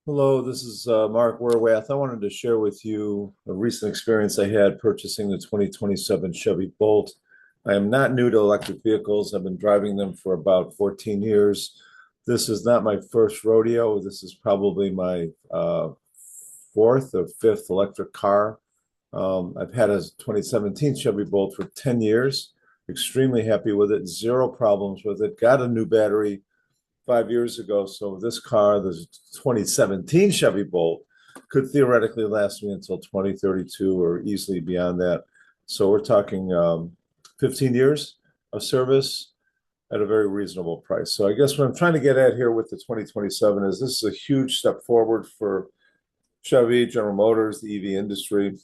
Hello, this is Mark Werwath. I wanted to share with you a recent experience I had purchasing the 2027 Chevy Bolt. I am not new to electric vehicles. I've been driving them for about 14 years. This is not my first rodeo. This is probably my fourth or fifth electric car. I've had a 2017 Chevy Bolt for 10 years. Extremely happy with it. Zero problems with it. Got a new battery 5 years ago. So this car, the 2017 Chevy Bolt, could theoretically last me until 2032 or easily beyond that. So we're talking 15 years of service at a very reasonable price. So I guess what I'm trying to get at here with the 2027 is this is a huge step forward for Chevy, General Motors, the EV industry.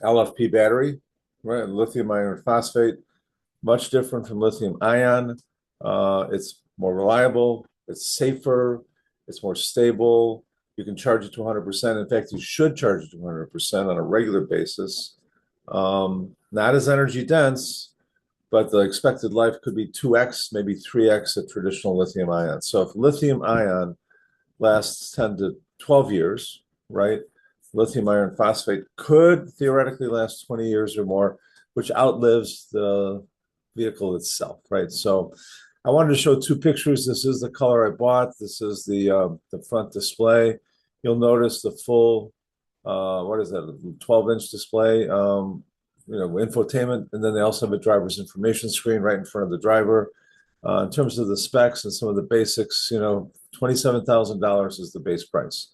LFP battery, right? Lithium iron phosphate, much different from lithium ion. It's more reliable, it's safer, it's more stable. You can charge it to 100%. In fact, you should charge it to 100% on a regular basis. Not as energy dense, but the expected life could be 2x, maybe 3x of traditional lithium ion. So if lithium ion lasts 10 to 12 years, right? Lithium iron phosphate could theoretically last 20 years or more, which outlives the vehicle itself, right? So I wanted to show two pictures. This is the color I bought. This is the front display. You'll notice the full, what is that, 12-inch display, infotainment, and then they also have a driver's information screen right in front of the driver. In terms of the specs and some of the basics, $27,000 is the base price.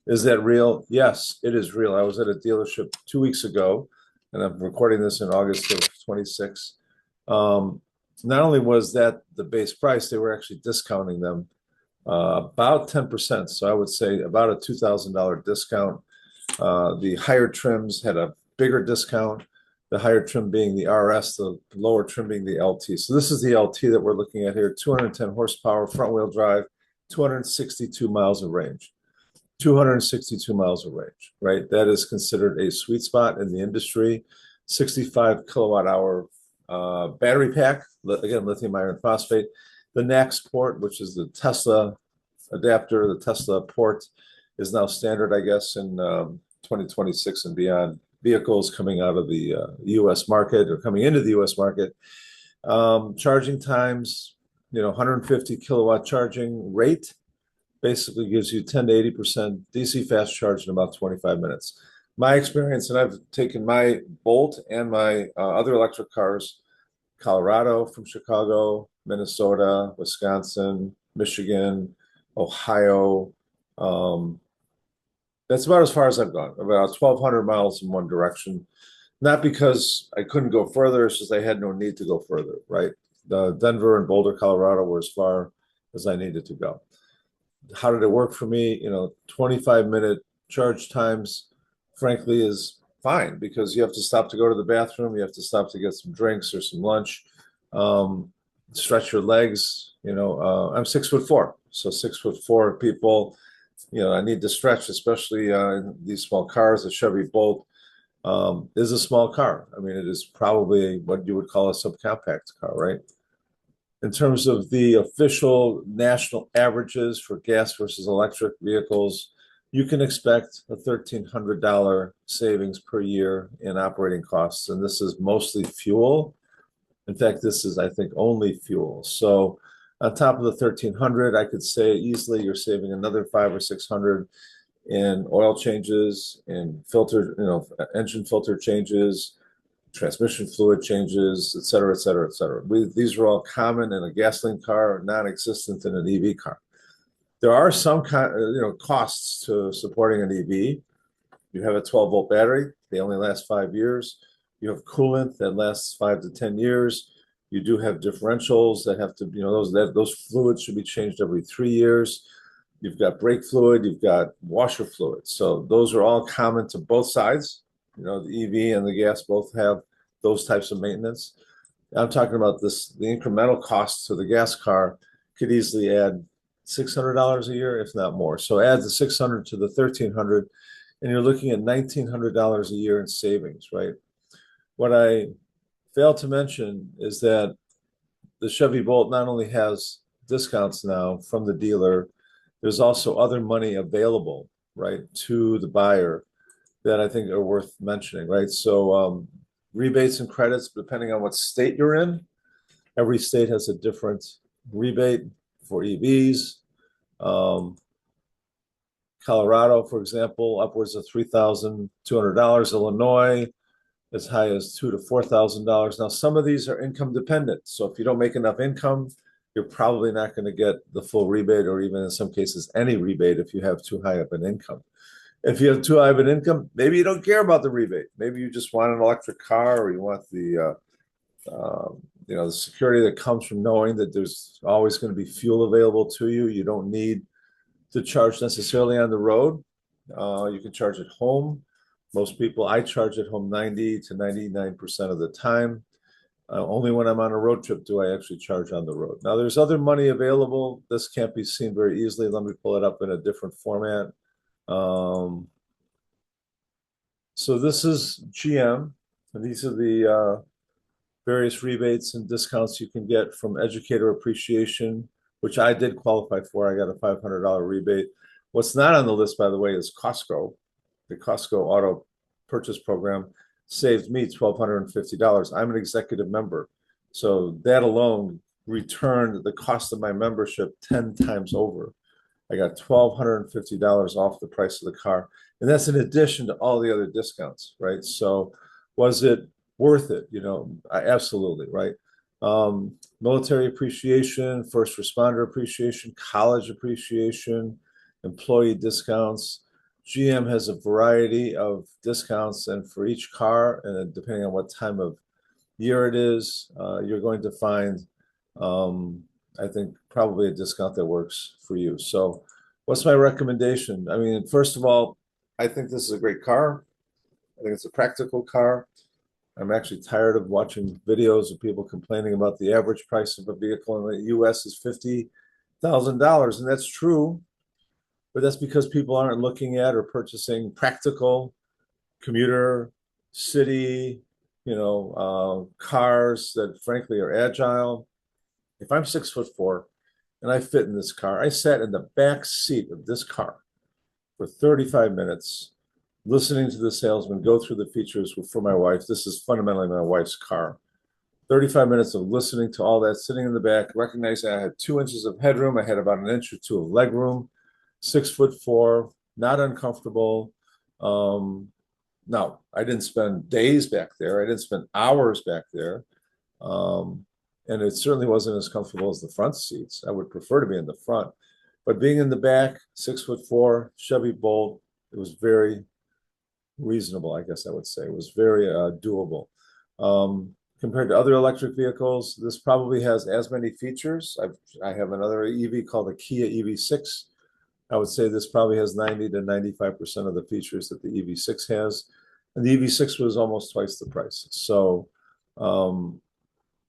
Is that real? Yes, it is real. I was at a dealership 2 weeks ago, and I'm recording this in August of 26. Not only was that the base price, they were actually discounting them about 10%. So I would say about a $2,000 discount. The higher trims had a bigger discount, the higher trim being the RS, the lower trim being the LT. So this is the LT that we're looking at here, 210 horsepower, front wheel drive, 262 miles of range. 262 miles of range, right? That is considered a sweet spot in the industry. 65 kilowatt hour battery pack, again, lithium iron phosphate. The NACS port, which is the Tesla adapter, the Tesla port, is now standard, I guess, in 2026 and beyond. Vehicles coming out of the US market or coming into the US market. Charging times, 150 kilowatt charging rate basically gives you 10 to 80% DC fast charge in about 25 minutes. My experience, and I've taken my Bolt and my other electric cars, Colorado from Chicago, Minnesota, Wisconsin, Michigan, Ohio. That's about as far as I've gone, about 1,200 miles in one direction. Not because I couldn't go further, it's just I had no need to go further, right? Denver and Boulder, Colorado were as far as I needed to go. How did it work for me? 25-minute charge times, frankly, is fine because you have to stop to go to the bathroom. You have to stop to get some drinks or some lunch, stretch your legs. I'm 6'4", so 6'4" people, I need to stretch, especially in these small cars. The Chevy Bolt is a small car. I mean, it is probably what you would call a subcompact car, right? In terms of the official national averages for gas versus electric vehicles, you can expect a $1,300 savings per year in operating costs. And this is mostly fuel. In fact, this is, I think, only fuel. So on top of the 1,300, I could say easily you're saving another 500 or 600 in oil changes, in filter, engine filter changes, transmission fluid changes, et cetera, et cetera, et cetera. These are all common in a gasoline car, non-existent in an EV car. There are some costs to supporting an EV. You have a 12-volt battery. They only last 5 years. You have coolant that lasts 5 to 10 years. You do have differentials that have to, those fluids should be changed every 3 years. You've got brake fluid. You've got washer fluid. So those are all common to both sides. The EV and the gas both have those types of maintenance. I'm talking about the incremental costs to the gas car could easily add $600 a year, if not more. So add the 600 to the 1,300, and you're looking at $1,900 a year in savings, right? What I failed to mention is that the Chevy Bolt not only has discounts now from the dealer there's also other money available, right, to the buyer that I think are worth mentioning, right? So rebates and credits, depending on what state you're in, every state has a different rebate for EVs. Um, Colorado, for example, upwards of $3,200. Illinois, as high as $2,000 to $4,000. Now, some of these are income dependent. So if you don't make enough income, you're probably not going to get the full rebate, or even in some cases, any rebate if you have too high of an income. If you have too high of an income, maybe you don't care about the rebate. Maybe you just want an electric car, or you want the security that comes from knowing that there's always going to be fuel available to you. You don't need to charge necessarily on the road. You can charge at home. Most people, I charge at home 90 to 99% of the time. Only when I'm on a road trip do I actually charge on the road. Now, there's other money available. This can't be seen very easily. Let me pull it up in a different format. So this is GM, and these are the various rebates and discounts you can get from educator appreciation, which I did qualify for. I got a $500 rebate. What's not on the list, by the way, is Costco. The Costco auto purchase program saved me $1,250. I'm an executive member. So that alone returned the cost of my membership 10 times over. I got $1,250 off the price of the car. And that's in addition to all the other discounts, right? So was it worth it? Absolutely, right? Military appreciation, first responder appreciation, college appreciation, employee discounts. GM has a variety of discounts, and for each car, and depending on what time of year it is, you're going to find, I think, probably a discount that works for you. So what's my recommendation? I mean, first of all, I think this is a great car. I think it's a practical car. I'm actually tired of watching videos of people complaining about the average price of a vehicle in the US is $50,000. And that's true, but that's because people aren't looking at or purchasing practical commuter, city, cars that frankly are agile. If I'm 6'4" and I fit in this car, I sat in the back seat of this car for 35 minutes listening to the salesman go through the features for my wife. This is fundamentally my wife's car. 35 minutes of listening to all that, sitting in the back, recognizing I had 2 inches of headroom. I had about an inch or two of leg room, 6'4", not uncomfortable. Now, I didn't spend days back there. I didn't spend hours back there. And it certainly wasn't as comfortable as the front seats. I would prefer to be in the front. But being in the back, 6'4", Chevy Bolt, it was very reasonable, I guess I would say. It was very doable. Compared to other electric vehicles, this probably has as many features. I have another EV called the Kia EV6. I would say this probably has 90 to 95% of the features that the EV6 has. And the EV6 was almost twice the price. So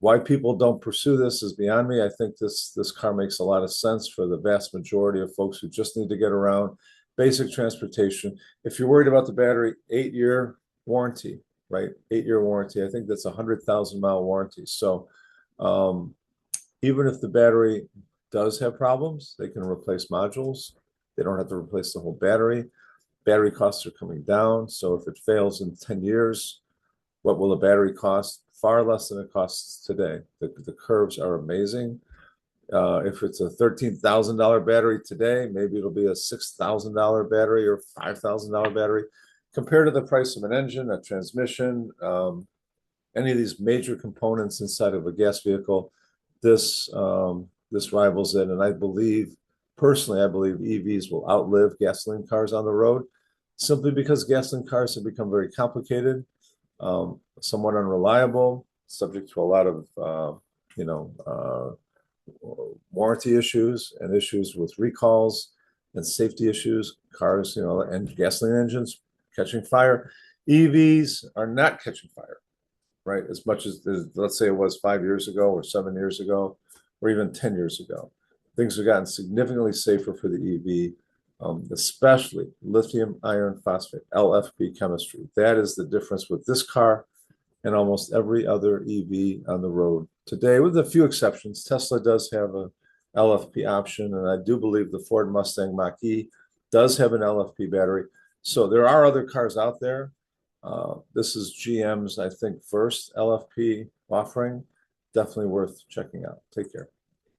why people don't pursue this is beyond me. I think this car makes a lot of sense for the vast majority of folks who just need to get around, basic transportation. If you're worried about the battery, 8-year warranty, right? 8-year warranty. I think that's a 100,000-mile warranty. So even if the battery does have problems, they can replace modules. They don't have to replace the whole battery. Battery costs are coming down. So if it fails in 10 years, what will a battery cost? Far less than it costs today. The curves are amazing. If it's a $13,000 battery today, maybe it'll be a $6,000 battery or $5,000 battery. Compared to the price of an engine, a transmission, any of these major components inside of a gas vehicle, this rivals it. And I believe EVs will outlive gasoline cars on the road, simply because gasoline cars have become very complicated, somewhat unreliable, subject to a lot of warranty issues and issues with recalls and safety issues. Cars, and gasoline engines catching fire. EVs are not catching fire, right? As much as, let's say, it was 5 years ago or 7 years ago, or even 10 years ago. Things have gotten significantly safer for the EV, especially lithium iron phosphate, LFP chemistry. That is the difference with this car and almost every other EV on the road today, with a few exceptions. Tesla does have a LFP option, and I do believe the Ford Mustang Mach-E does have an LFP battery. So there are other cars out there. This is GM's, I think, first LFP offering. Definitely worth checking out. Take care.